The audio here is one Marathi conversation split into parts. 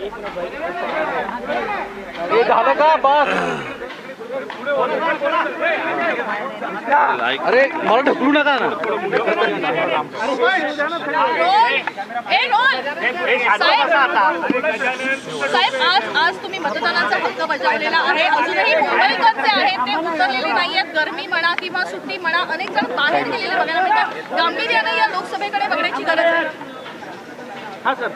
हे झालं का बस? अरे मला ढकलू नका ना. साहेब आज तुम्ही मतदानाचा हक्क बजावलेला आहे. अजूनही मुंबईकर जे आहेत ते उतरलेले नाहीयेत. गरमी म्हणा किंवा सुट्टी म्हणा, अनेक जण बाहेर गेलेले बघायला मिळतात. गांभीर्याने या लोकसभेकडे बघण्याची गरज आहे. हा सर.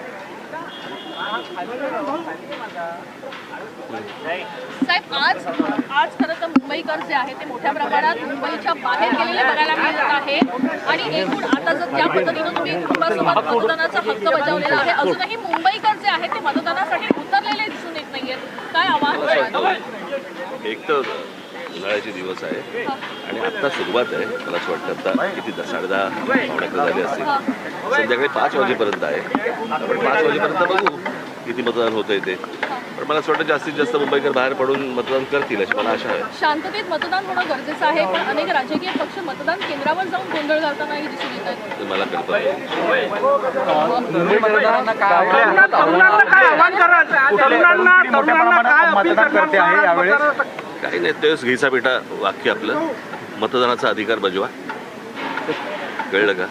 साहेब आज खरं तर मुंबईकर जे आहे ते मोठ्या प्रमाणात मुंबईच्या बाहेर गेलेले बघायला मिळत आहे. आणि एकूण आता जर त्या पद्धतीनं तुम्ही कुटुंबासोबत मतदानाचा हक्क बजावलेला आहे, अजूनही मुंबईकर जे आहे ते मतदानासाठी उतरलेले दिसून येत नाहीयेत. काय आव्हान? एक तर उन्हाळ्याचे दिवस आहे आणि आत्ता सुरुवात आहे. मला असं वाटतं आता किती 10:30 पावणे झाले असतील. संध्याकाळी 5 वाजेपर्यंत आहे. आपण 5 वाजेपर्यंत बघू किती मतदान होतंय ते. पण मला असं वाटतं जास्तीत जास्त मुंबईकर बाहेर पडून मतदान करतील अशी मला आशा आहे. शांततेत मतदान होणं गरजेचं आहे, पण अनेक राजकीय पक्ष मतदान केंद्रावर जाऊन गोंधळ घालतानाही दिसून येत आहेत. ते मला कल्पना आहे. काही नाही, तेच घ्यायचा बेटा वाक्य आपलं, मतदानाचा अधिकार बजवा. कळलं का?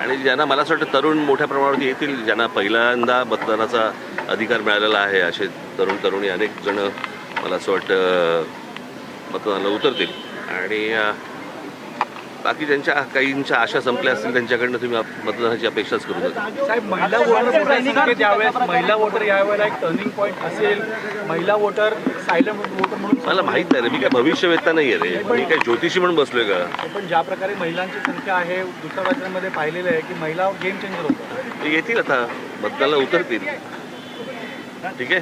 आणि ज्यांना मला असं वाटतं तरुण मोठ्या प्रमाणावर येतील, ज्यांना पहिल्यांदा मतदानाचा अधिकार मिळालेला आहे, असे तरुणी अनेक जण मला असं वाटतं मतदानाला उतरतील. आणि बाकी ज्यांच्या काहींच्या आशा संपल्या असतील त्यांच्याकडनं तुम्ही मतदानाची अपेक्षाच करू नका. साहेब, महिला वोटर ज्यावेळेस महिला वोटर यावेळेला एक टर्निंग पॉईंट असेल, महिला वोटर सायलेंट वोटर म्हणून मला माहीत नाही रे, मी काय भविष्यवेत्ता नाही आहे रे, मी काय ज्योतिषी म्हणून बसलोय का? पण ज्या प्रकारे महिलांची संख्या आहे दुसऱ्या राज्यांमध्ये पाहिलेलं आहे की महिला गेम चेंजर होतात. ते येतील आता मतदानाला उतरतील. ठीक आहे.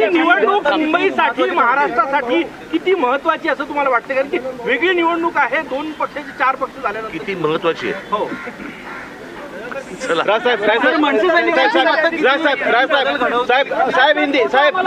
निवडणूक मुंबईसाठी महाराष्ट्रासाठी किती महत्वाची असं तुम्हाला वाटतं? कारण की वेगळी निवडणूक आहे, 2 पक्षाचे 4 पक्ष झाल्यानंतर किती महत्वाची आहे. हो. चला. साहेब हिंदी साहेब